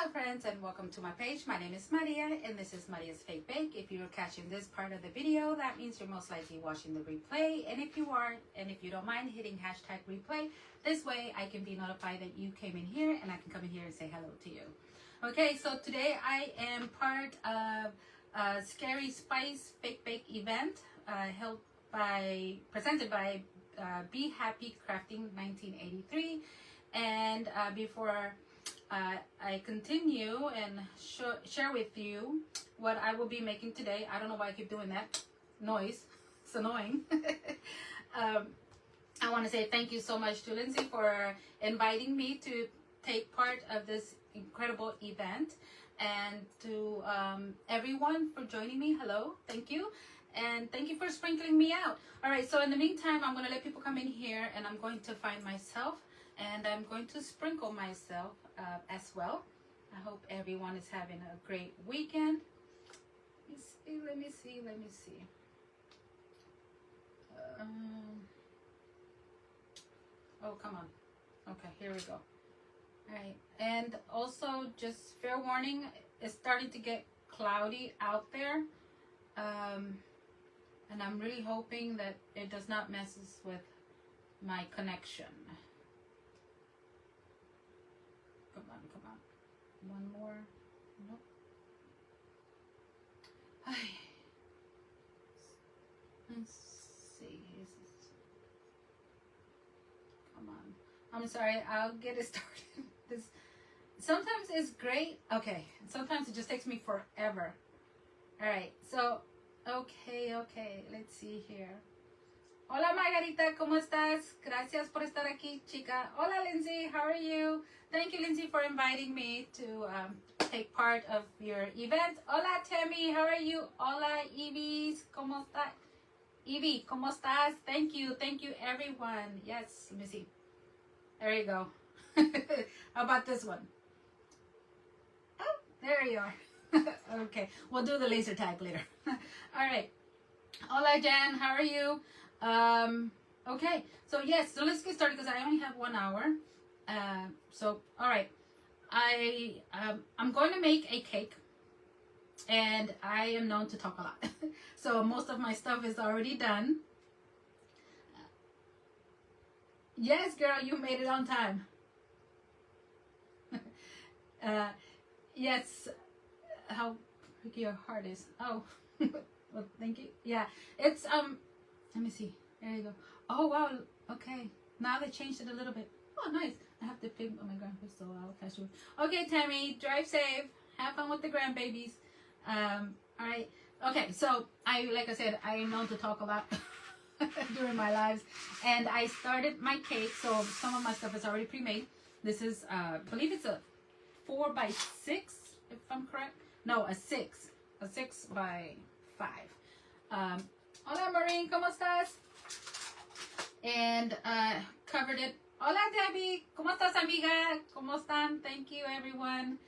Hello friends and welcome to my page. My name is Maria and this is Maria's Fake Bake. If you're catching this part of the video, that means you're most likely watching the replay. And if you are, and if you don't mind hitting hashtag replay, this way I can be notified that you came in here and I can come in here and say hello to you. Okay, so today I am part of a Scary Spice Fake Bake event presented by Be Happy Crafting 1983. And before I continue and share with you what I will be making today. I don't know why I keep doing that noise. It's annoying. I want to say thank you so much to Lindsay for inviting me to take part of this incredible event, and to everyone for joining me. Hello, thank you. And thank you for sprinkling me out. All right, so in the meantime, I'm going to let people come in here and I'm going to find myself and I'm going to sprinkle myself as well. I hope everyone is having a great weekend. Let me see. Oh, come on. Okay, here we go. All right, and also just fair warning, it's starting to get cloudy out there. And I'm really hoping that it does not mess with my connection. Come on. One more. Nope. Let's see. Come on. I'm sorry. I'll get it started. This sometimes it's great. Okay. Sometimes it just takes me forever. All right. So, okay. Let's see here. Hola Margarita, ¿cómo estás? Gracias por estar aquí, chica. Hola Lindsay, how are you? Thank you, Lindsay, for inviting me to take part of your event. Hola Tammy, how are you? Hola Ivy, ¿cómo está? Ivy, ¿cómo estás? Thank you everyone. Yes, let me see. There you go. How about this one? Oh, there you are. Okay, we'll do the laser tag later. All right. Hola Jan, how are you? Okay, so yes, so let's get started because I only have 1 hour. So all right, I'm going to make a cake, and I am known to talk a lot. So most of my stuff is already done. Yes, girl, you made it on time. Yes, how big your heart is. Oh, well, thank you. Yeah, it's let me see. There you go. Oh wow. Okay. Now they changed it a little bit. Oh nice. I have to pick. Oh my god, so I'll catch you. Okay, Tammy, drive safe. Have fun with the grandbabies. All right. Okay. So like I said, I am known to talk a lot during my lives, and I started my cake. So some of my stuff is already pre-made. This is, I believe it's a 4x6, if I'm correct. No, a 6 by 5. Hola Maureen, ¿cómo estás? And covered it. Hola Debbie, ¿cómo estás amiga? ¿Cómo están? Thank you everyone.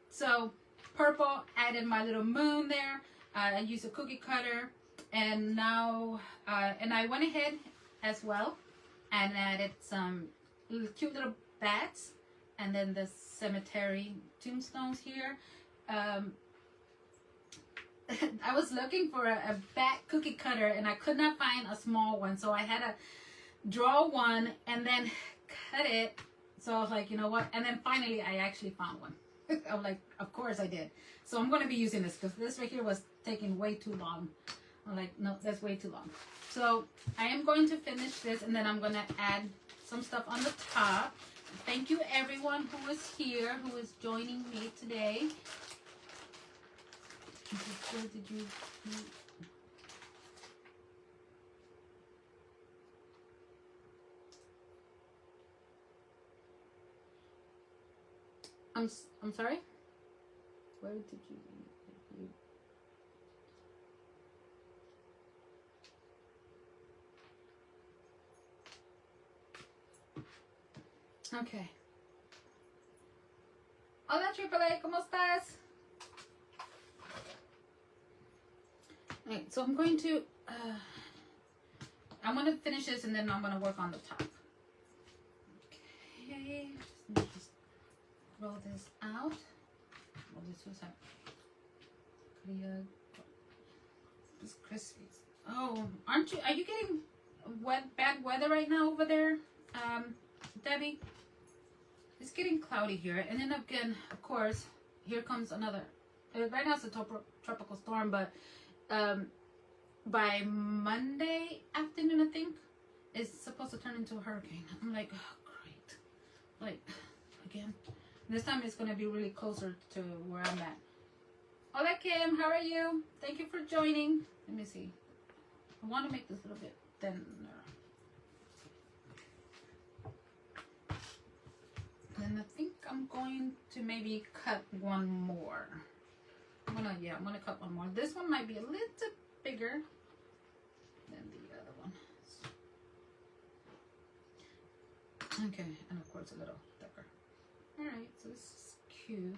So purple, added my little moon there. I used a cookie cutter, and now and I went ahead as well and added some cute little bats, and then the cemetery tombstones here. I was looking for a bat cookie cutter and I could not find a small one, so I had to draw one and then cut it. So I was like, you know what? And then finally I actually found one. I'm like, of course I did. So I'm going to be using this because this right here was taking way too long. I'm like, no, that's way too long. So I am going to finish this, and then I'm going to add some stuff on the top. Thank you everyone who is here, who is joining me today. Where did you? I'm sorry. Where did you? Okay. Hola AAA, ¿cómo estás? Okay, so I'm going to finish this and then I'm going to work on the top. Okay, just roll this out. Well, this was this crispy. Oh, aren't you? Are you getting bad weather right now over there, Debbie? It's getting cloudy here, and then again, of course, here comes another. Right now it's a tropical storm, but by Monday afternoon, I think, it's supposed to turn into a hurricane. I'm like, oh, great. Like, again. This time it's going to be really closer to where I'm at. Hola, Kim. How are you? Thank you for joining. Let me see. I want to make this a little bit thinner. And I think I'm going to maybe cut one more. I'm gonna cut one more. This one might be a little bigger than the other one. Okay, and of course a little thicker. Alright, so this is cute.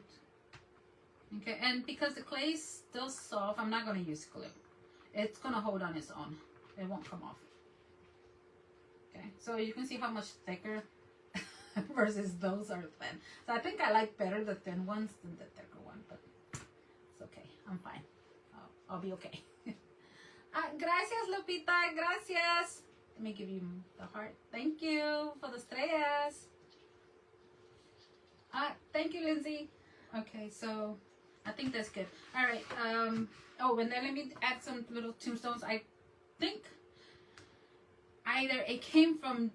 Okay, and because the clay is still soft, I'm not gonna use glue. It's gonna hold on its own. It won't come off. Okay, so you can see how much thicker versus those are thin. So I think I like better the thin ones than the thicker one, but it's okay. I'm fine. I'll be okay. Gracias, Lupita. Gracias. Let me give you the heart. Thank you for the estrellas. Thank you, Lindsay. Okay, so I think that's good. All right. Oh, and then let me add some little tombstones. I think either it came from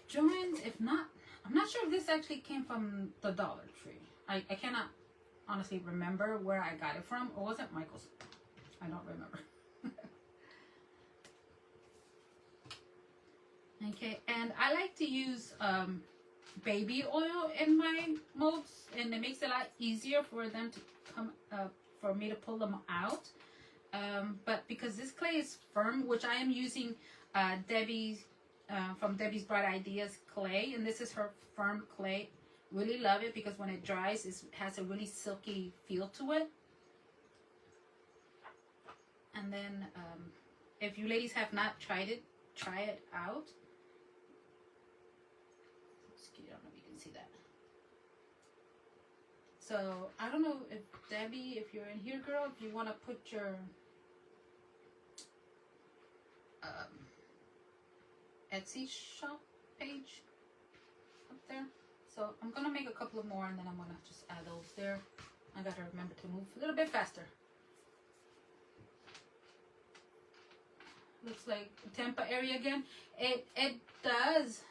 Joann's. If not, I'm not sure if this actually came from the Dollar Tree. I cannot honestly remember where I got it from. Or was it Michael's? I don't remember. Okay, and I like to use baby oil in my molds, and it makes it a lot easier for them to come for me to pull them out. But because this clay is firm, which I am using Debbie's from Debbie's Bright Ideas clay, and this is her firm clay. Really love it because when it dries, it has a really silky feel to it. And then if you ladies have not tried it, try it out. I don't know if you can see that. So I don't know if Debbie, if you're in here, girl, if you want to put your Etsy shop page up there. So I'm gonna make a couple of more, and then I'm gonna just add those there. I gotta remember to move a little bit faster. Looks like Tampa area again. It does.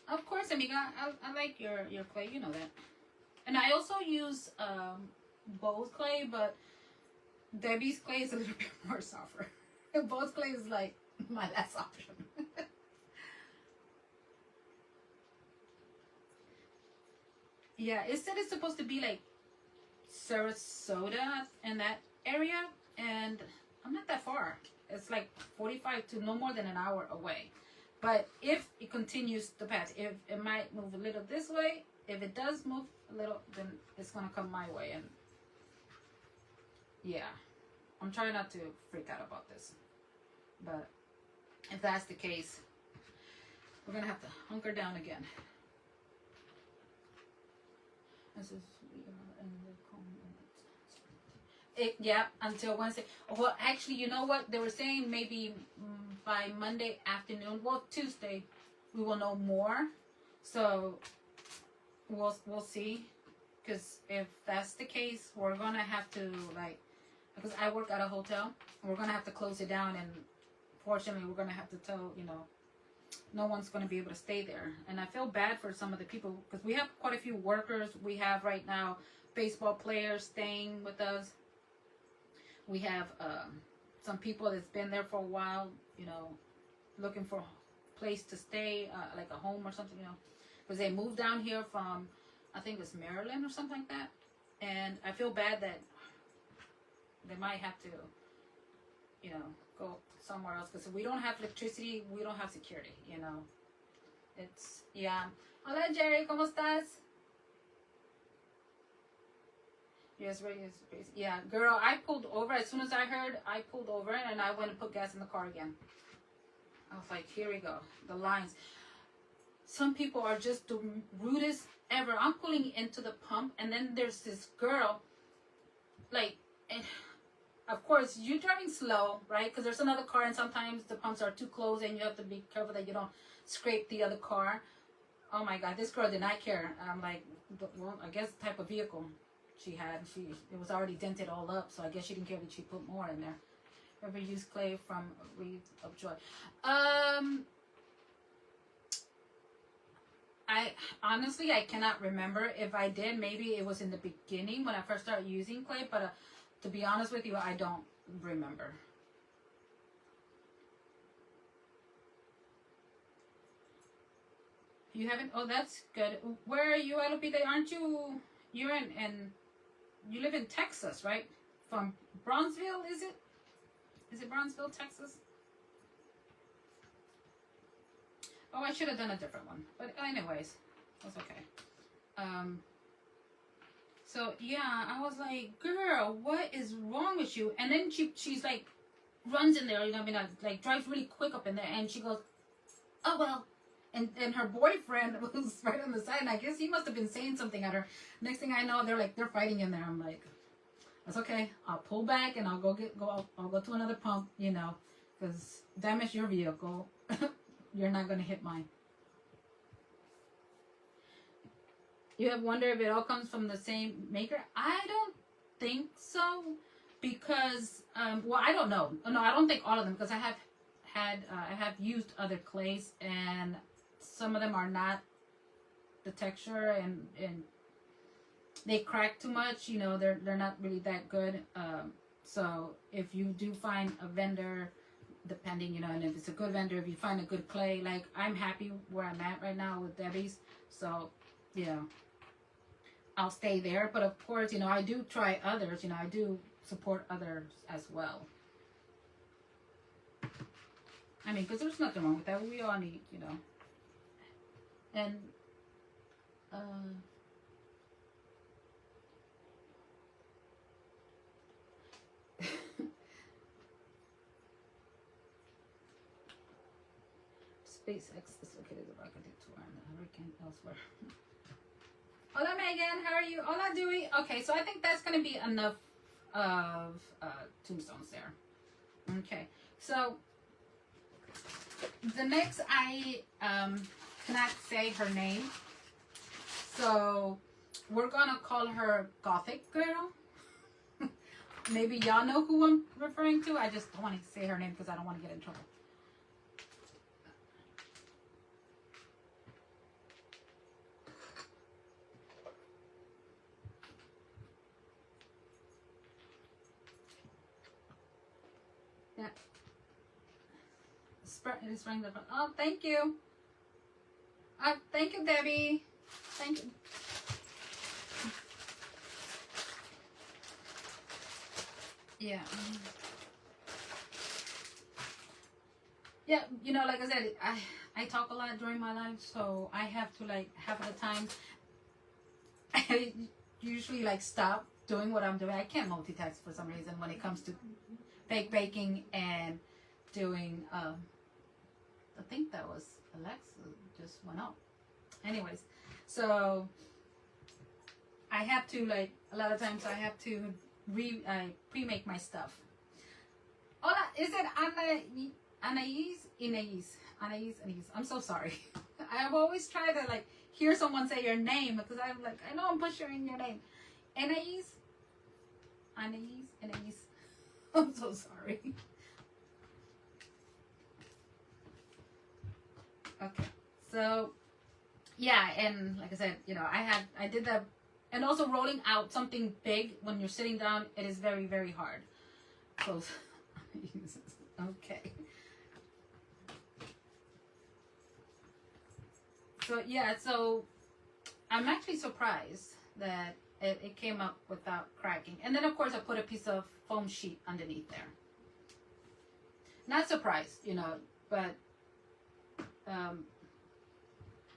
Of course, amiga, I like your clay, you know that. And I also use Bow's clay, but Debbie's clay is a little bit more softer. Bow's clay is like my last option. Yeah, it said it's supposed to be like Sarasota in that area, and I'm not that far. It's like 45 to no more than an hour away. But if it continues the path, if it might move a little this way, if it does move a little, then it's gonna come my way. And yeah, I'm trying not to freak out about this. But if that's the case, we're gonna have to hunker down again. This is yeah, until Wednesday. Well, actually, you know what? They were saying maybe by Monday afternoon, well, Tuesday, we will know more. So we'll see. Because if that's the case, we're gonna have to, like, because I work at a hotel, we're gonna have to close it down, and fortunately, we're gonna have to tell, you know, no one's gonna be able to stay there. And I feel bad for some of the people because we have quite a few workers. We have right now baseball players staying with us. We have some people that's been there for a while, you know, looking for a place to stay, like a home or something, you know, because they moved down here from, I think it was Maryland or something like that. And I feel bad that they might have to, you know, go somewhere else because we don't have electricity, we don't have security, you know. It's, yeah. Hola, Jerry, ¿cómo estás? Yes, right. Yeah, girl, I pulled over. As soon as I heard, I pulled over and I went and put gas in the car again. I was like, here we go. The lines. some people are just the rudest ever. I'm pulling into the pump, and then there's this girl, like, and of course, you're driving slow, right? Because there's another car, and sometimes the pumps are too close, and you have to be careful that you don't scrape the other car. Oh my God, this girl did not care. I'm like, well, I guess the type of vehicle she had, it was already dented all up, so I guess she didn't care that she put more in there. Ever used clay from Wreath of Joy? I honestly, I cannot remember. If I did, maybe it was in the beginning when I first started using clay, but to be honest with you, I don't remember. You haven't? Oh, that's good. Where are you, Lupita? Aren't you? You're in you live in Texas, right? From Bronzeville, is it? Is it Bronzeville, Texas? Oh, I should have done a different one. But anyways, that's okay. So yeah, I was like, girl, what is wrong with you? And then she's like, runs in there, you know what I mean? Like drives really quick up in there, and she goes, oh well. And her boyfriend was right on the side, and I guess he must have been saying something at her. Next thing I know, they're fighting in there. I'm like, that's okay. I'll pull back and I'll go to another pump, you know, because damage your vehicle. You're not gonna hit mine. You have wondered if it all comes from the same maker? I don't think so, because well, I don't know. No, I don't think all of them, because I have used other clays, and some of them are not the texture, and they crack too much. You know, they're not really that good. So if you do find a vendor, depending, you know, and if it's a good vendor, if you find a good clay, like I'm happy where I'm at right now with Debbie's, so you know, I'll stay there. But of course, you know, I do try others. You know, I do support others as well. I mean, because there's nothing wrong with that. We all need, you know. And, SpaceX is located at Rocket Tour and the Hurricane elsewhere. Hola, Megan. How are you? Hola, Dewey. Okay, so I think that's going to be enough of tombstones there. Okay, so the next, I cannot say her name, so we're gonna call her Gothic Girl. Maybe y'all know who I'm referring to. I just don't want to say her name because I don't want to get in trouble. Yeah. It is spring. Oh, thank you. Thank you, Debbie. Thank you. Yeah. Yeah, you know, like I said, I talk a lot during my life, so I have to, like, half of the time, I usually, like, stop doing what I'm doing. I can't multitask for some reason when it comes to fake baking and doing, I think that was Alexa just went out. Anyways, so I have to, like, a lot of times I have to pre-make my stuff. Hola, is it Anais? I'm so sorry. I've always tried to, like, hear someone say your name, because I'm like, I know I'm butchering your name. Anais? I'm so sorry. Okay, so yeah, and like I said, you know, I did that, and also rolling out something big when you're sitting down, it is very, very hard. So, okay. So yeah, so I'm actually surprised that it came up without cracking. And then of course I put a piece of foam sheet underneath there. Not surprised, you know, but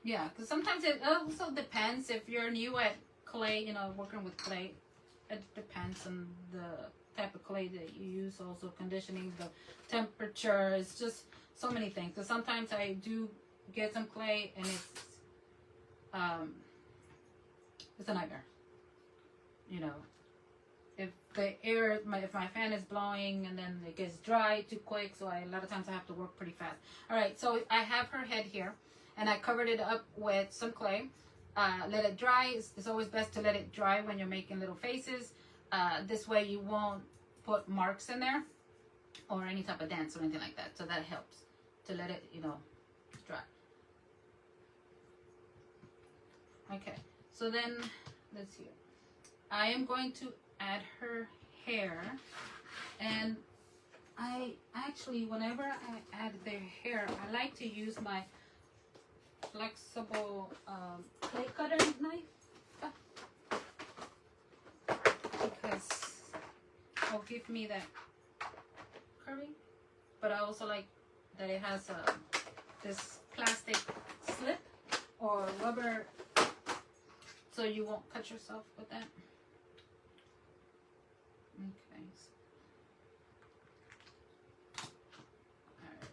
yeah, because sometimes it also depends if you're new at clay, you know, working with clay. It depends on the type of clay that you use, also conditioning, the temperature. It's just so many things. Because sometimes I do get some clay, and it's a nightmare. You know, if the air, if my fan is blowing and then it gets dry too quick, so a lot of times I have to work pretty fast. All right, so I have her head here, and I covered it up with some clay. Let it dry. It's always best to let it dry when you're making little faces. This way you won't put marks in there or any type of dents or anything like that. So that helps to let it, you know, dry. Okay, so then let's see. I am going to add her hair, and I actually, whenever I add their hair, I like to use my flexible clay cutter knife because it'll give me that curving, but I also like that it has this plastic slip or rubber so you won't cut yourself with that. Okay. Alright.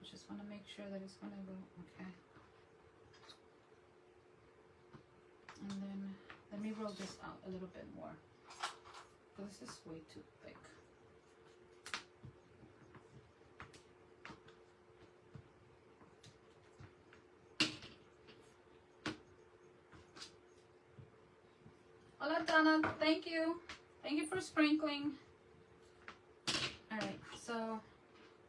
Just want to make sure that it's going to go okay. And then let me roll this out a little bit more. This is way too thick. Hola, Donna. Thank you. Thank you for sprinkling. Alright, so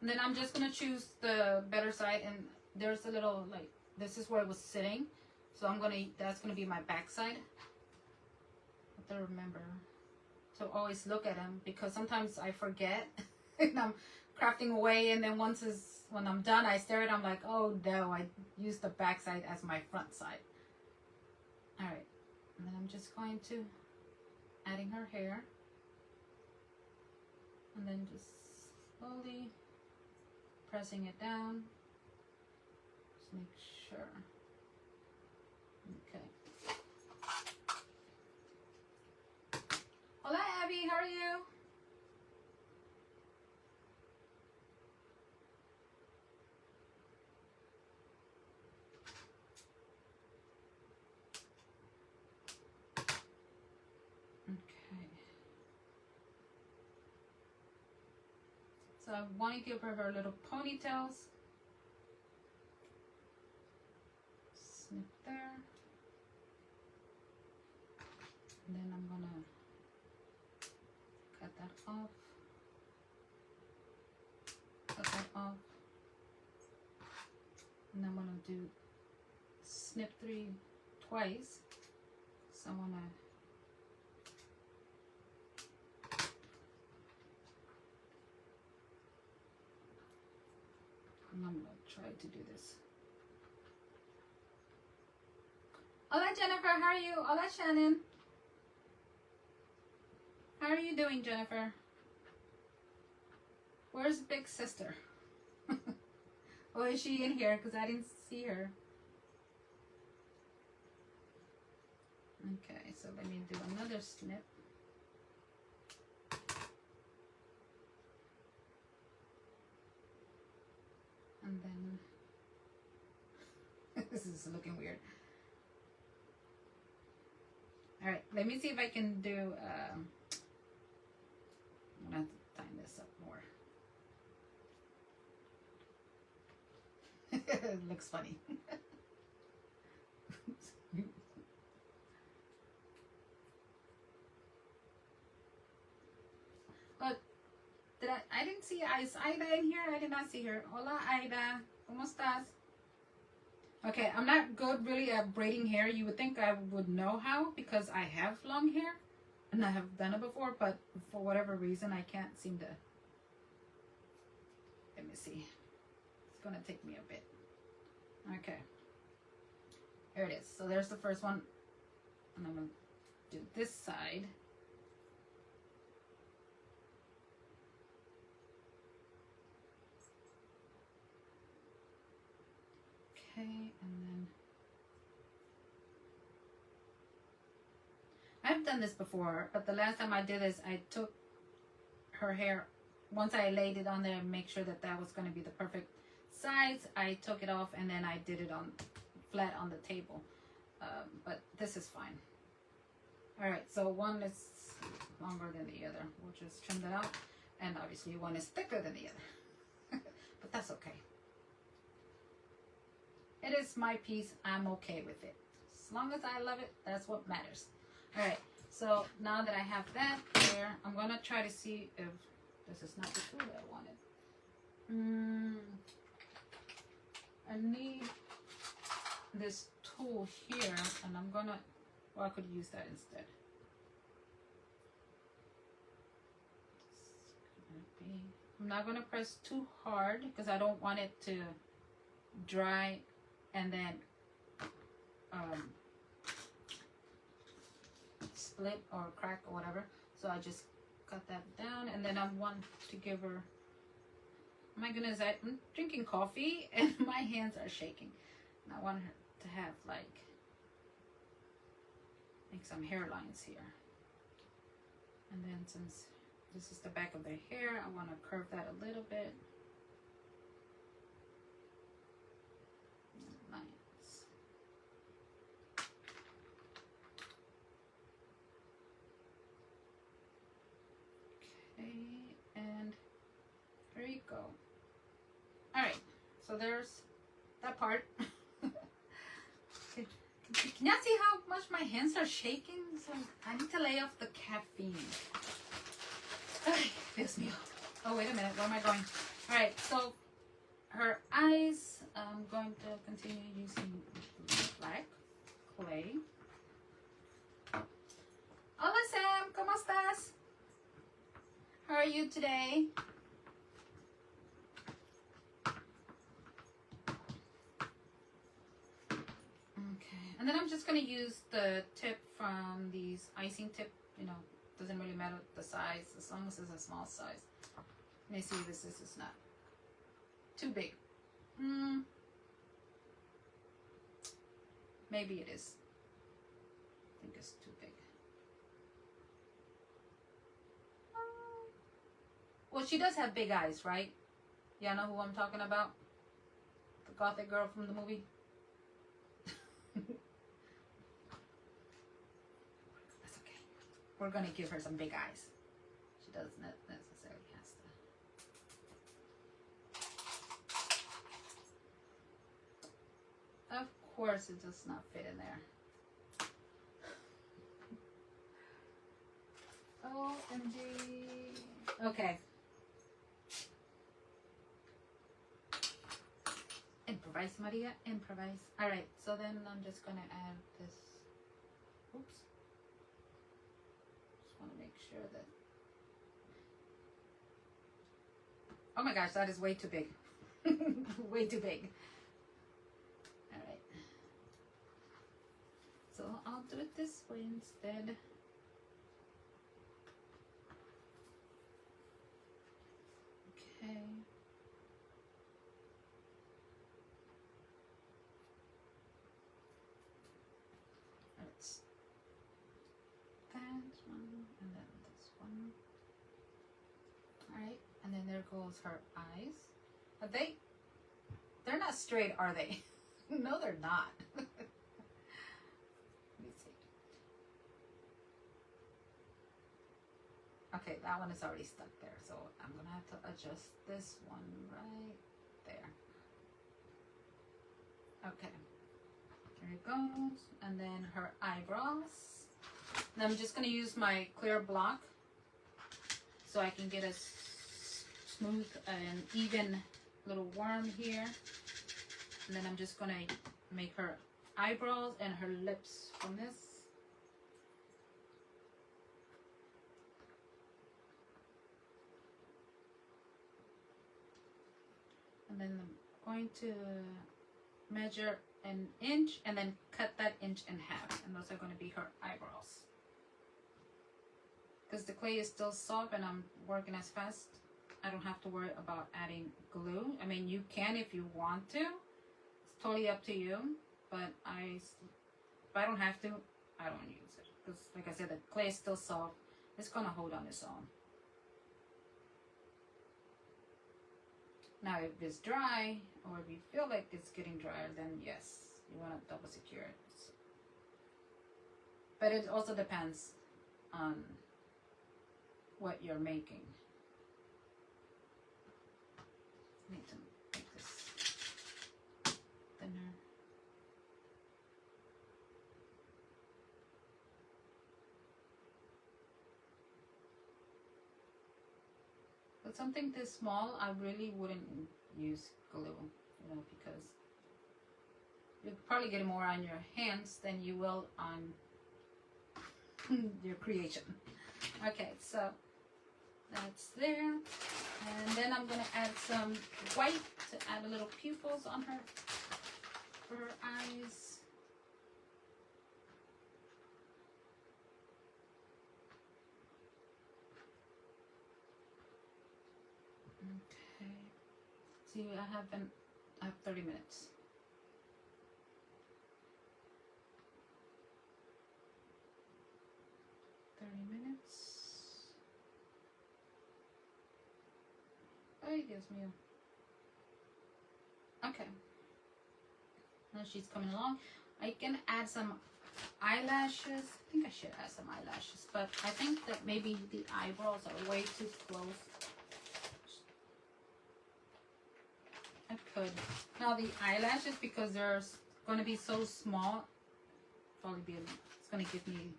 and then I'm just going to choose the better side, and there's a little, like, this is where it was sitting. So I'm going to, that's going to be my back side. I have to remember to always look at them because sometimes I forget and I'm crafting away, and then when I'm done, I stare at it, I'm like, oh no, I used the back side as my front side. Alright. And then I'm just going to adding her hair, and then just slowly pressing it down. Just make sure. Okay. Hola, Abby. How are you? So I want to give her little ponytails. Snip there. And then I'm going to cut that off. Cut that off. And I'm going to do snip twice. So I'm going to I'm gonna try to do this. Hola, Jennifer. How are you? Hola, Shannon. How are you doing, Jennifer? Where's Big Sister? Oh, is she in here? Because I didn't see her. Okay, so let me do another snip. And then this is looking weird. All right, let me see if I can do. I'm gonna have to time this up more. It looks funny. But I didn't see Aida in here. I did not see her. Hola, Aida. ¿Cómo estás? Okay, I'm not good really at braiding hair. You would think I would know how because I have long hair and I have done it before, but for whatever reason, I can't seem to. Let me see. It's going to take me a bit. Okay. Here it is. So there's the first one. And I'm going to do this side. Okay, and then I've done this before, but the last time I did this, I took her hair once I laid it on there and make sure that that was going to be the perfect size, I took it off and then I did it on flat on the table. But this is fine. All right, so one is longer than the other. We'll just trim that out. And obviously one is thicker than the other. But that's okay. It is my piece. I'm okay with it. As long as I love it, that's what matters. All right, so now that I have that there, I'm going to try to see if this is not the tool that I wanted. I need this tool here, and I'm going to, well, I could use that instead. I'm not going to press too hard because I don't want it to dry and then split or crack or whatever. So I just cut that down, and then I want to give her, my goodness, I'm drinking coffee and my hands are shaking. And I want her to have like some hairlines here. And then since this is the back of their hair, I want to curve that a little bit. Lines. Okay, and there you go. All right, so there's that part. Can y'all see how much my hands are shaking? So I need to lay off the caffeine. Piss me off. Oh, wait a minute. Where am I going? All right, so her eyes, I'm going to continue using black clay. Hola, Sam. ¿Cómo estás? How are you today? And then I'm just going to use the tip from these icing tip. You know, doesn't really matter the size as long as it's a small size. Let me see if this is not too big. Maybe it is. I think it's too big. Well, she does have big eyes, right? Y'all know who I'm talking about? The Gothic girl from the movie? We're going to give her some big eyes. She doesn't necessarily has to. Of course, it does not fit in there. OMG. Okay. Improvise, Maria. Improvise. All right. So then I'm just going to add this. Oops. Want to make sure that, oh my gosh, that is way too big. Way too big. All right, so I'll do it this way instead. Okay. Let's that one. And then this one. Alright, and then there goes her eyes. Are they're not straight, are they? No, they're not. Let me see. Okay, that one is already stuck there, so I'm gonna have to adjust this one right there. Okay, there it goes. And then her eyebrows. And I'm just going to use my clear block so I can get a smooth and even little worm here. And then I'm just going to make her eyebrows and her lips from this. And then I'm going to measure an inch and then cut that inch in half. And those are going to be her eyebrows. Because the clay is still soft and I'm working as fast, I don't have to worry about adding glue. I mean, you can if you want to. It's totally up to you. But if I don't have to, I don't use it. Because like I said, the clay is still soft. It's going to hold on its own. Now, if it's dry, or if you feel like it's getting drier, then yes, you want to double secure it. But it also depends on what you're making. Need to make this thinner. But something this small, I really wouldn't use glue, you know, because you'll probably get more on your hands than you will on your creation. Okay, so that's there. And then I'm going to add some white to add a little pupils on her, for her eyes. Okay. See, I have 30 minutes. Oh, it gives me a... Okay. Now she's coming along. I can add some eyelashes. I think I should add some eyelashes, but I think that maybe the eyebrows are way too close. I could. Now the eyelashes, because they're going to be so small, probably be it's going to give me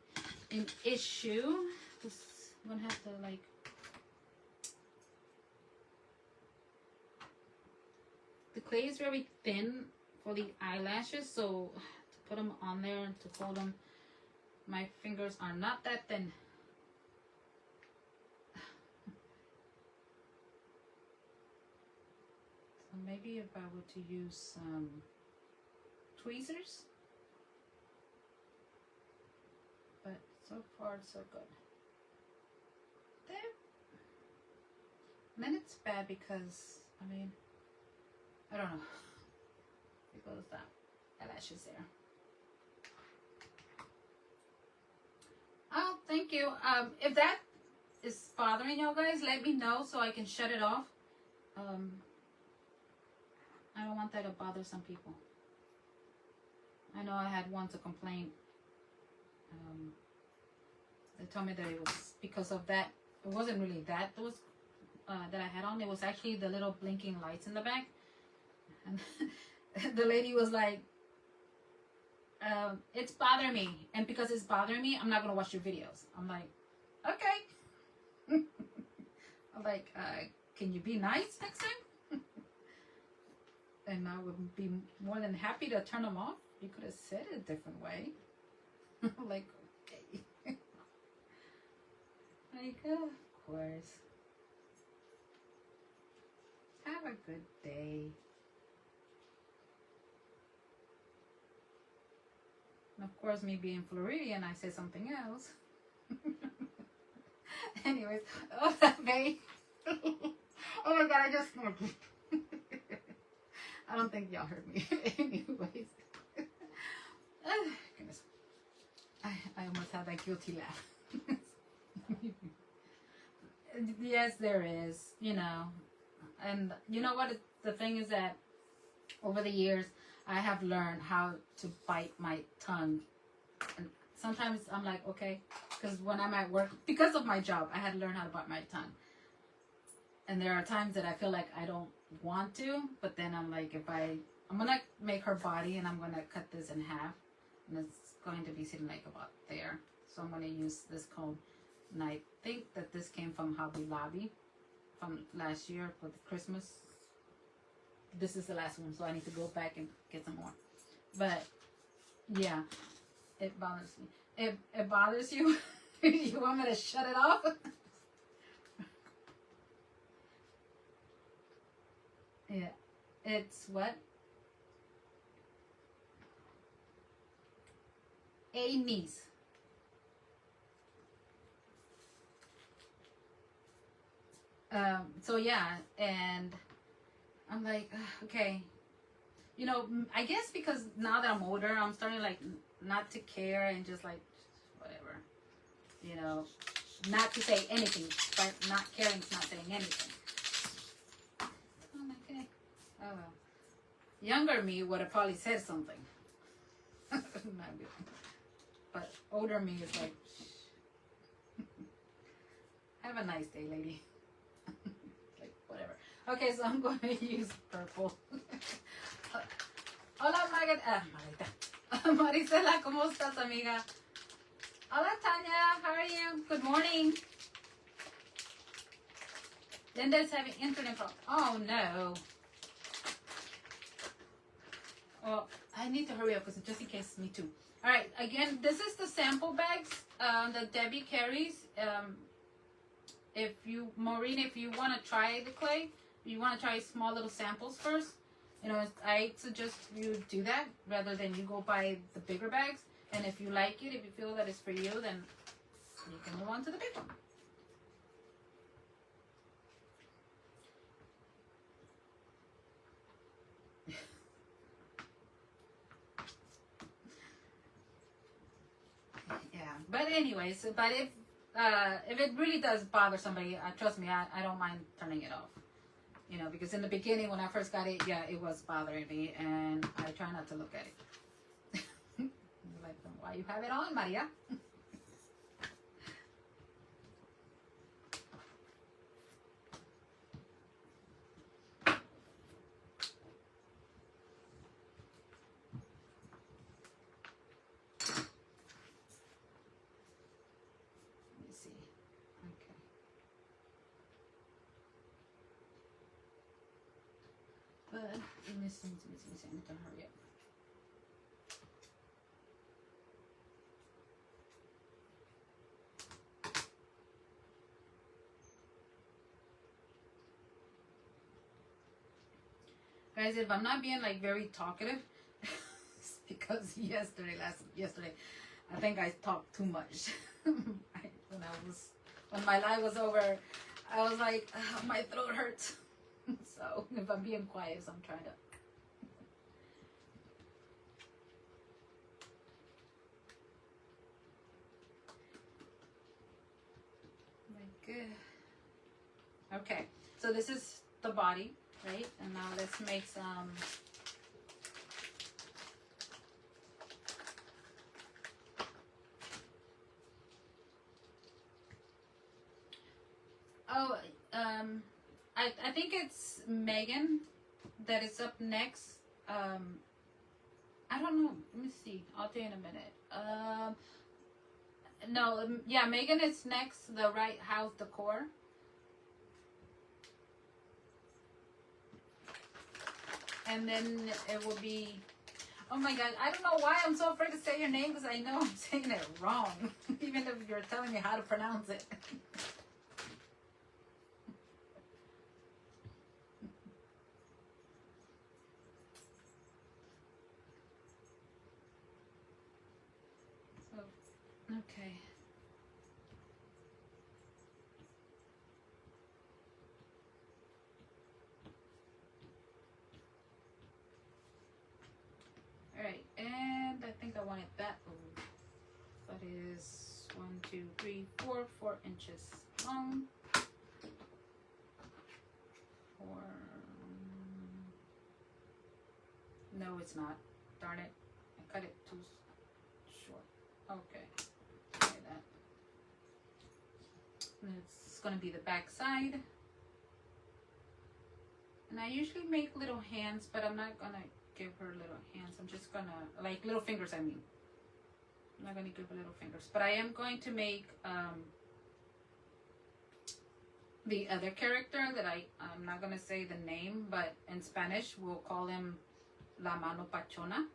an issue. I'm going to have to like... The clay is very thin for the eyelashes, so to put them on there and to fold them, my fingers are not that thin. So maybe if I were to use some tweezers, but so far so good. There. And then it's bad because, I mean, I don't know, because that eyelashes there. Oh, thank you. If that is bothering you guys, let me know so I can shut it off. I don't want that to bother some people. I know I had one to complain. They told me that it was because of that. It wasn't really that. It was that I had on. It was actually the little blinking lights in the back. And the lady was like, it's bothering me, and because it's bothering me, I'm not gonna watch your videos. I'm like, okay. I'm like, can you be nice next time? And I would be more than happy to turn them off. You could have said it a different way. I'm like, okay. Like, of course. Have a good day. And of course, me being Floridian, I say something else. Anyways, oh, that babe. Oh my god, I just smoked. I don't think y'all heard me. Anyways. Oh, goodness. I almost had that guilty laugh. Yes, there is, you know. And you know what? The thing is that over the years, I have learned how to bite my tongue. And sometimes I'm like, okay, because when I'm at work, because of my job, I had to learn how to bite my tongue. And there are times that I feel like I don't want to, but then I'm like, I'm going to make her body and I'm going to cut this in half. And it's going to be sitting like about there. So I'm going to use this comb. And I think that this came from Hobby Lobby from last year for the Christmas. This is the last one, so I need to go back and get some more. But yeah, it bothers me. If it bothers you, you want me to shut it off? Yeah, it's what? A niece. So yeah, and I'm like, okay, you know, I guess because now that I'm older, I'm starting like not to care and just like whatever, you know, not to say anything, but not caring is not saying anything. Oh, okay. Younger me would have probably said something. But older me is like, have a nice day, lady. Like, whatever. Okay, so I'm going to use purple. Hola, Margarita. Marisela, ¿cómo estás, amiga? Hola, Tanya. How are you? Good morning. Linda's having internet problem. Oh, no. Well, I need to hurry up because just in case, me too. All right, again, this is the sample bags that Debbie carries. Maureen, if you want to try the clay, you want to try small little samples first. You know, I suggest you do that rather than you go buy the bigger bags. And if you like it, if you feel that it's for you, then you can move on to the big one. Yeah, but anyways, but if it really does bother somebody, trust me, I don't mind turning it off. You know, because in the beginning when I first got it, yeah, it was bothering me, and I try not to look at it. Like, why you have it on, Maria? But let me see, I need to hurry up. Guys, if I'm not being like very talkative, it's because yesterday, I think I talked too much. When my live was over, I was like, oh, my throat hurts. So if I'm being quiet, so I'm trying to. Okay, so this is the body, right? And now let's make some. Oh, I think it's Megan that is up next. I don't know. Let me see. I'll tell you in a minute. No, yeah, Megan is next. The right house decor. And then it will be. Oh my God! I don't know why I'm so afraid to say your name because I know I'm saying it wrong, even if you're telling me how to pronounce it. Okay. All right, and I think I wanted that. Ooh, that is 1, 2, 3, 4 inches long. 4. No, it's not. Darn it! I cut it too short. Okay. That. And it's gonna be the back side. And I usually make little hands, but I'm not gonna give her little hands. I'm just gonna, like little fingers, I mean. I'm not gonna give her little fingers. But I am going to make the other character that I'm not gonna say the name, but in Spanish we'll call him La Mano Pachona.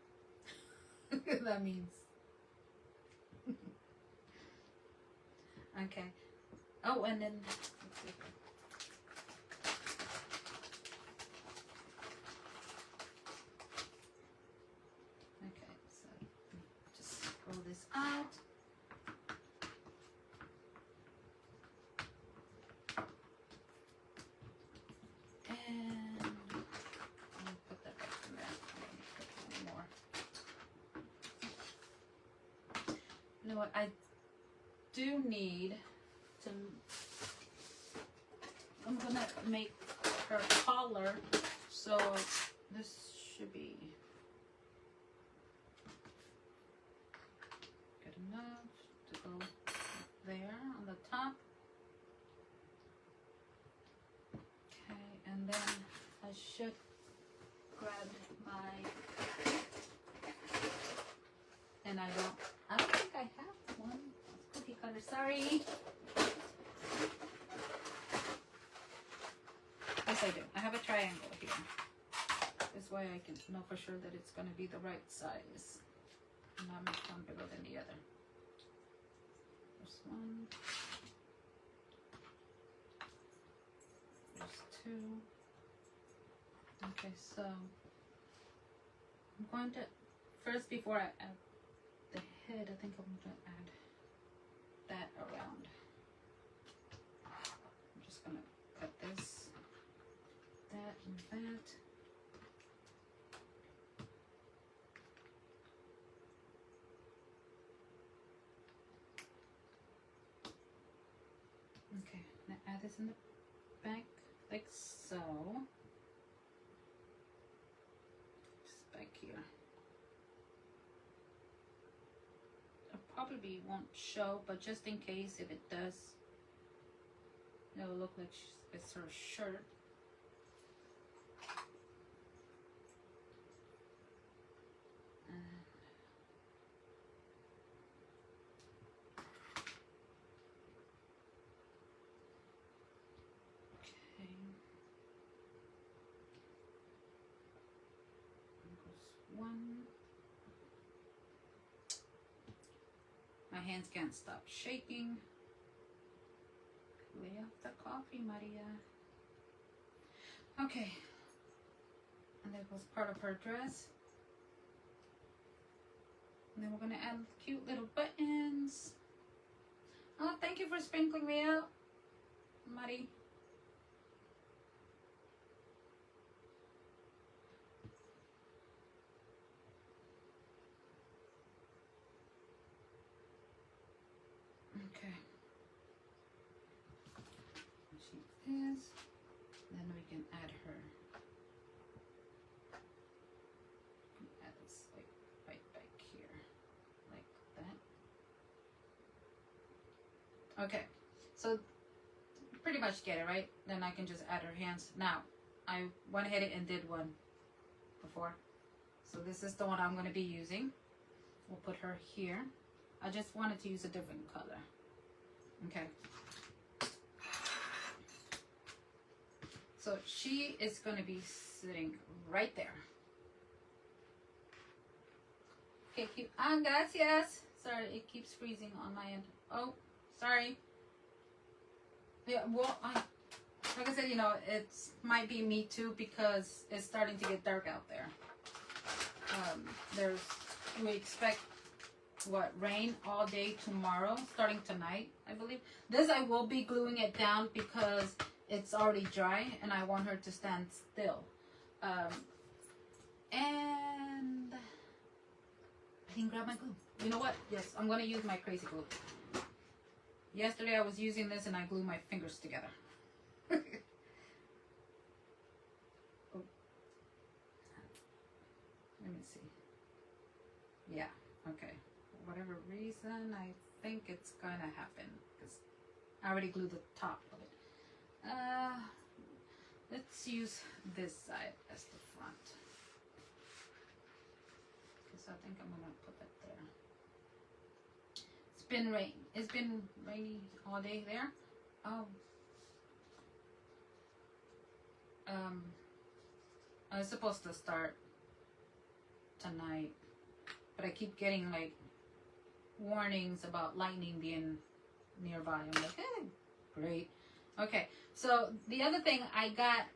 That means. Okay. Oh, and then. Okay, so just roll this out. And I'll put that back in there. Put more. You know what? I do need to. I'm gonna make her collar, so this should be good enough to go there on the top. Okay, and then I should grab my, and I don't think I have one cookie cutter, sorry. Yes, I do. I have a triangle here. This way I can know for sure that it's going to be the right size. And not make one bigger than the other. There's one. There's two. Okay, so I'm going to, first before I add the head, I think I'm going to add that around. I'm just going to cut this, that, and that. Okay, now add this in the back like so. Just back here. It probably won't show, but just in case if it does, it'll look like it's her shirt. One. My hands can't stop shaking. Lay off the coffee, Maria. Okay. And that was part of her dress. And then we're gonna add cute little buttons. Oh, thank you for sprinkling me out, Mari. Okay. She is. Then we can add her. Add this like right back here, like that. Okay. So pretty much get it, right? Then I can just add her hands. Now, I went ahead and did one before. So this is the one I'm going to be using. We'll put her here. I just wanted to use a different color. Okay. So she is going to be sitting right there. Okay, gracias. Sorry, it keeps freezing on my end. Oh, sorry. Yeah, well, like I said, you know, it might be me too because it's starting to get dark out there. We expect rain all day tomorrow, starting tonight, I believe. This I will be gluing it down because it's already dry and I want her to stand still. And I didn't grab my glue. You know what? Yes, I'm going to use my crazy glue. Yesterday I was using this and I glued my fingers together. Oh. Let me see. Yeah, okay. For whatever reason, I think it's going to happen because I already glued the top of it. Let's use this side as the front. Because I think I'm going to put that there. It's been rain. It's been rainy all day there. Oh. I was supposed to start tonight, but I keep getting like warnings about lightning being nearby. I'm like, hey, great. Okay, so the other thing I got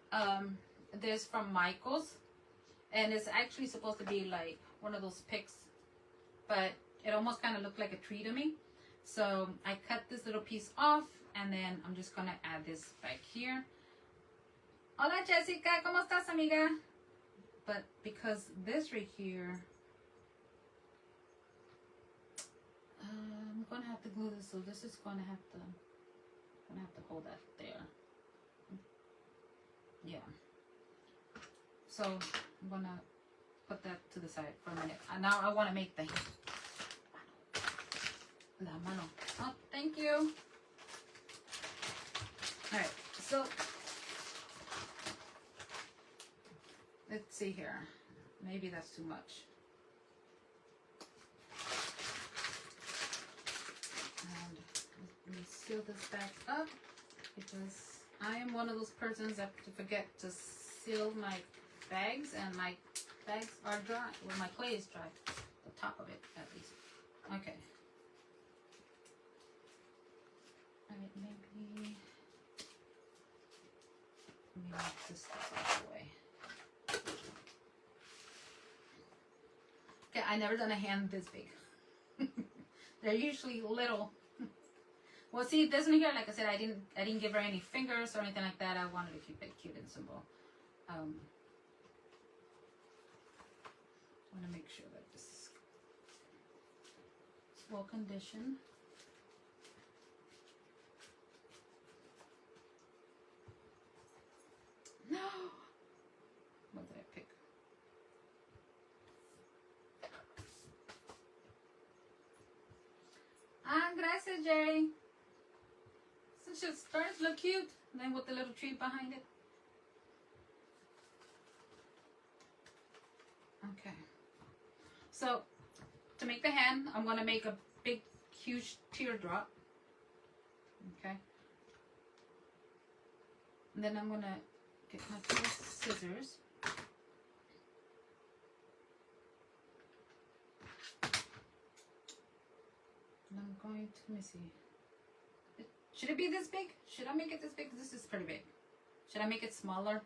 this from Michael's, and it's actually supposed to be like one of those picks, but it almost kind of looked like a tree to me. So I cut this little piece off, and then I'm just gonna add this back here. Hola Jessica, ¿cómo estás, amiga? But because this right here, I'm gonna have to glue this, so this is gonna have to hold that there. Yeah. So I'm gonna put that to the side for a minute. And now I want to make the la mano. Oh, thank you. All right, so let's see here. Maybe that's too much. And let me seal this back up because I am one of those persons that forget to seal my bags, and my bags are dry. Well, my clay is dry. The top of it, at least. Okay. All right, maybe move this stuff out of the way. Okay, I never done a hand this big. They're usually little. Well, see, this one here, like I said, I didn't give her any fingers or anything like that. I wanted to keep it cute and simple. I want to make sure that this is well conditioned. No! What did I pick? Ah, gracias, Jerry. It's just starts to look cute. And then with the little tree behind it. Okay. So, to make the hand, I'm going to make a big, huge teardrop. Okay. And then I'm going to get my two scissors. And I'm going to, let me see. Should it be this big? Should I make it this big? This is pretty big. Should I make it smaller?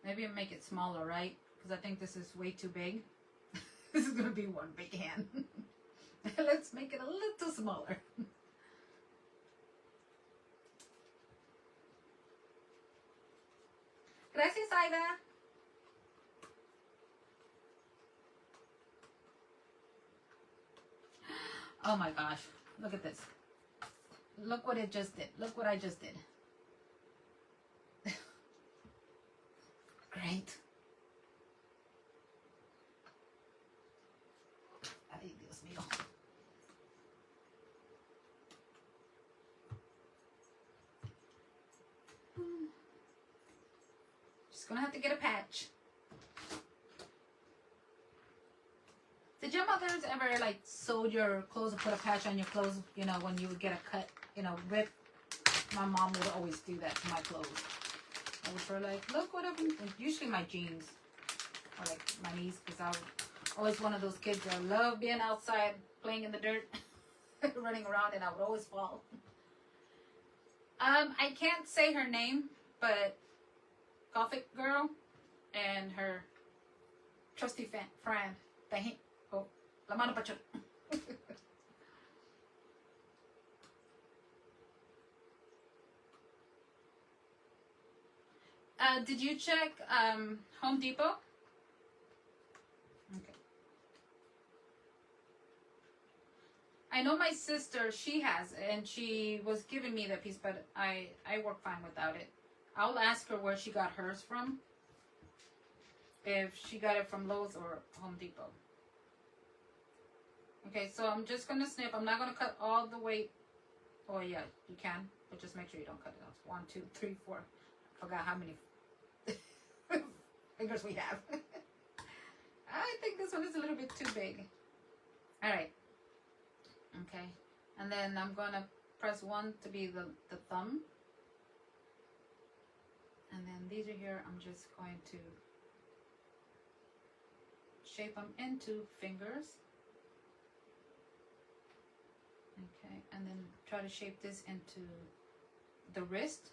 Maybe I'll make it smaller, right? Because I think this is way too big. This is going to be one big hand. Let's make it a little smaller. Gracias, Aida. Oh my gosh. Look at this. Look what it just did. Look what I just did. Great. Ay, Dios mío. Just gonna have to get a patch. Did your mothers ever like sewed your clothes or put a patch on your clothes, you know, when you would get a cut, you know, rip? My mom would always do that to my clothes. I was sort of like, look what happened. Usually my jeans or like my knees, because I was always one of those kids that love being outside, playing in the dirt, running around, and I would always fall. I can't say her name, but Gothic girl and her trusty friend, la mano pachón. Did you check Home Depot? Okay. I know my sister, she has, and she was giving me the piece, but I work fine without it. I'll ask her where she got hers from. If she got it from Lowe's or Home Depot. Okay, so I'm just going to snip. I'm not going to cut all the way. Oh, yeah, you can. But just make sure you don't cut it off. 1, 2, 3, 4. I forgot how many fingers we have. I think this one is a little bit too big. All right. Okay. And then I'm going to press 1 to be the thumb. And then these are here. I'm just going to shape them into fingers. Okay, and then try to shape this into the wrist.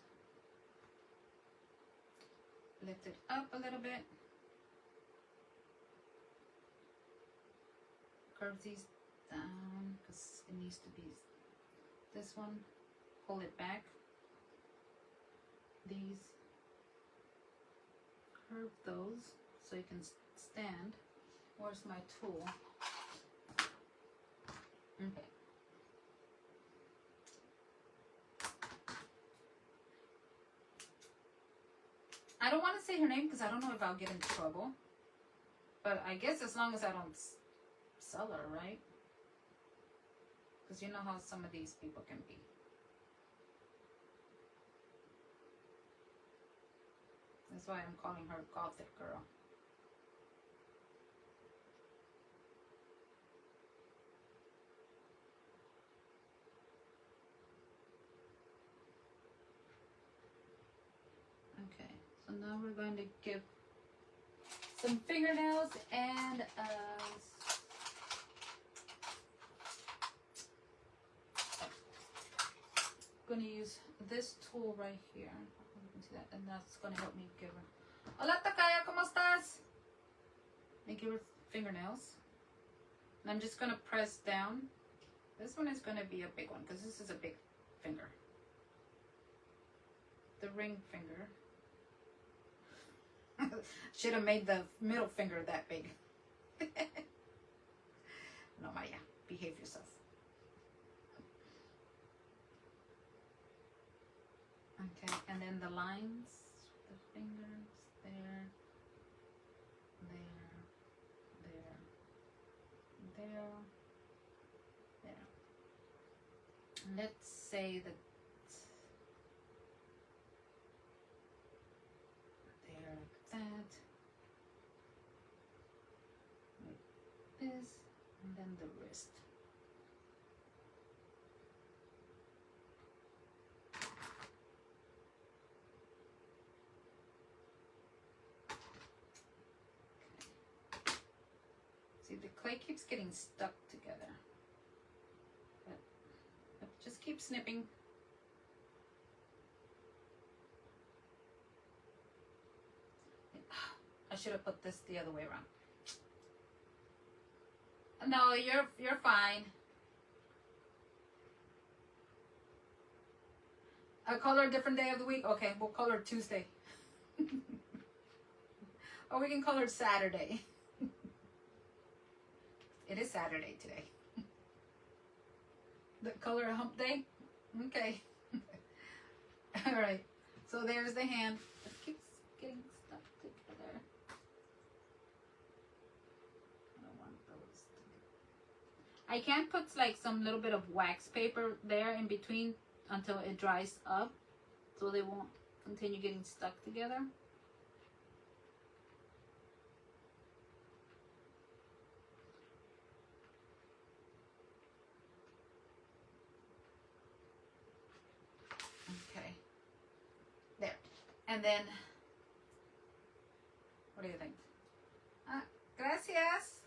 Lift it up a little bit. Curve these down because it needs to be this one. Pull it back. These. Curve those so you can stand. Where's my tool? Okay. I don't want to say say her name because I don't know if I'll get in trouble. But I guess as long as I don't sell her, right? Because you know how some of these people can be. That's why I'm calling her Gothic Girl. Okay, so now we're going to give some fingernails and I'm going to use this tool right here. You can see that, and that's going to help me give her. Hola Takaya, ¿cómo estás? And give her fingernails. And I'm just going to press down. This one is going to be a big one because this is a big finger. The ring finger. Should have made the middle finger that big. No, Maria, behave yourself. Okay, and then the lines, the fingers, there, there. And let's say that there, like that, like this, and then the wrist. See, the clay keeps getting stuck together. But just keep snipping. I should have put this the other way around. No, you're fine. I call her a different day of the week. Okay, we'll call her Tuesday. Or we can call her Saturday. It is Saturday today. The color hump day? Okay. Alright. So there's the hand. It keeps getting stuck together. I don't want those to... I can put like some little bit of wax paper there in between until it dries up so they won't continue getting stuck together. And then, what do you think? Gracias.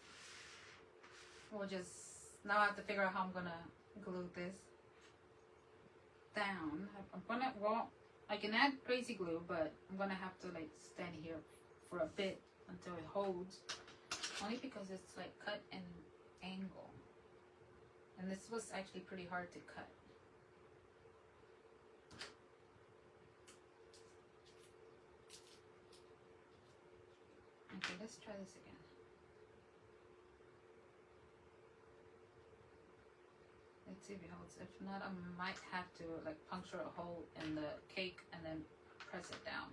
We'll just, now I have to figure out how I'm gonna glue this down. I'm gonna, well, I can add crazy glue, but I'm gonna have to like stand here for a bit until it holds. Only because it's like cut an angle. And this was actually pretty hard to cut. Okay, let's try this again. Let's see if it holds. If not, I might have to like puncture a hole in the cake and then press it down.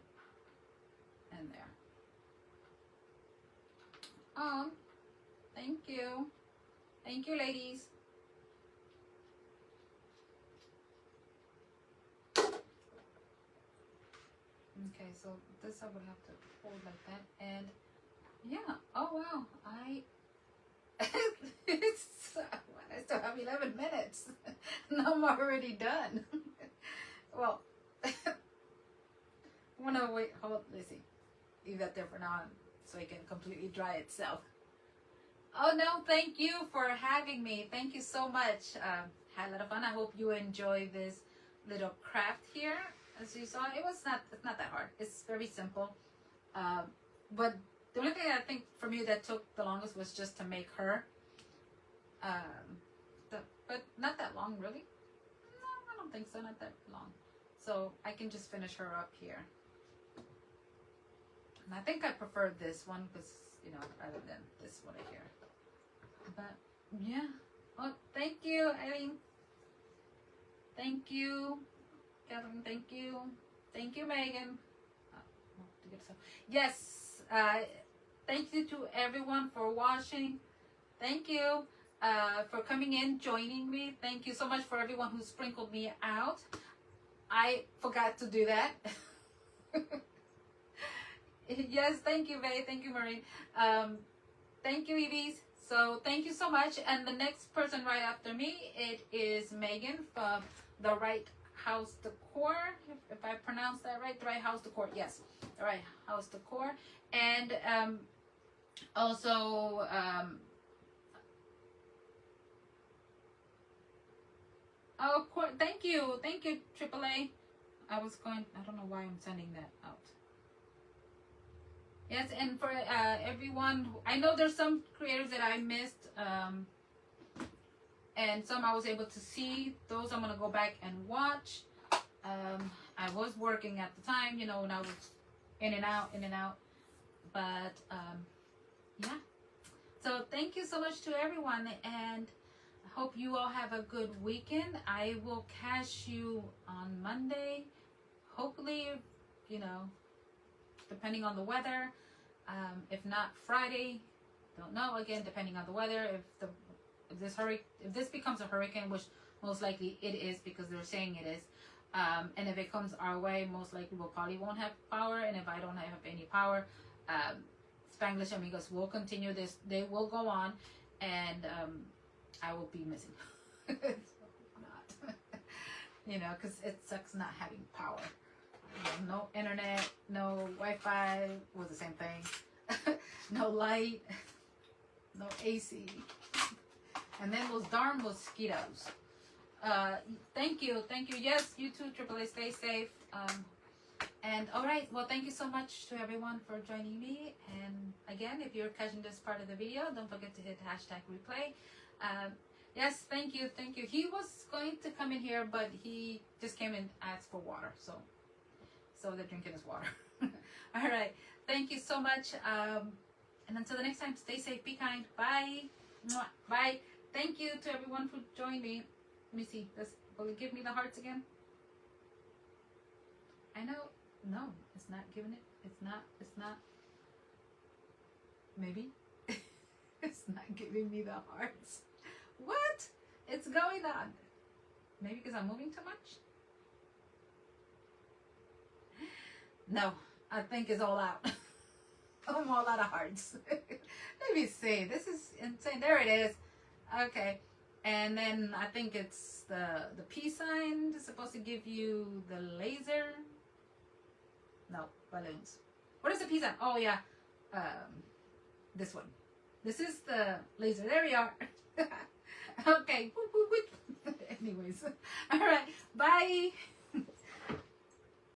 And there. Thank you. Thank you, ladies. Okay, so this I would have to hold like that. And yeah, oh wow, I still have 11 minutes. And I'm already done. Well, I'm gonna wait, let's see. Leave that there for now so it can completely dry itself. Oh no, thank you for having me. Thank you so much. Had a lot of fun. I hope you enjoy this little craft here. As you saw, it's not that hard. It's very simple. But the only thing I think for me that took the longest was just to make her. But not that long, really. No, I don't think so. Not that long. So I can just finish her up here. And I think I prefer this one because, you know, rather than this one right here. But yeah. Oh, thank you, Eileen. Thank you, Catherine. Thank you. Thank you, Megan. to get some. Yes. Thank you to everyone for watching. Thank you for coming in, joining me. Thank you so much for everyone who sprinkled me out. I forgot to do that. Yes, thank you, Faye. Thank you, Maureen. Thank you, Evie. So thank you so much. And the next person right after me, it is Megan from the Right House Decor. If I pronounce that right, the Right House Decor. Yes, the Right House Decor. And also, oh, of course, thank you, AAA. I don't know why I'm sending that out. Yes, and for everyone, I know there's some creators that I missed, and some I was able to see. Those I'm gonna go back and watch. I was working at the time, you know, when I was in and out. But yeah. So thank you so much to everyone, and I hope you all have a good weekend. I will catch you on Monday. Hopefully, you know, depending on the weather. If not Friday, don't know. Again, depending on the weather. If this becomes a hurricane, which most likely it is because they're saying it is, and if it comes our way, most likely we'll probably won't have power. And if I don't have any power, Spanglish Amigos will continue this. They will go on, and I will be missing. Not, you know, because it sucks not having power. No internet, no Wi-Fi, was the same thing. No light, no AC, and then those darn mosquitoes. Thank you. Yes, you too, AAA. Stay safe. And all right, well, thank you so much to everyone for joining me. And again, if you're catching this part of the video, don't forget to hit #replay. Yes, thank you. He was going to come in here, but he just came and asked for water, so they're drinking his water. All right, thank you so much. And until the next time, stay safe, be kind. Bye. Mwah. Bye. Thank you to everyone who joined me. Let me see. Will it give me the hearts again? I know. No, it's not giving it. It's not. Maybe. It's not giving me the hearts. What? It's going on. Maybe because I'm moving too much? No, I think it's all out. I'm all out of hearts. Let me see. This is insane. There it is. Okay. And then I think it's the peace sign is supposed to give you the laser. No, balloons. What is the peace sign? Oh, yeah. This one. This is the laser. There we are. Okay. Anyways. All right. Bye.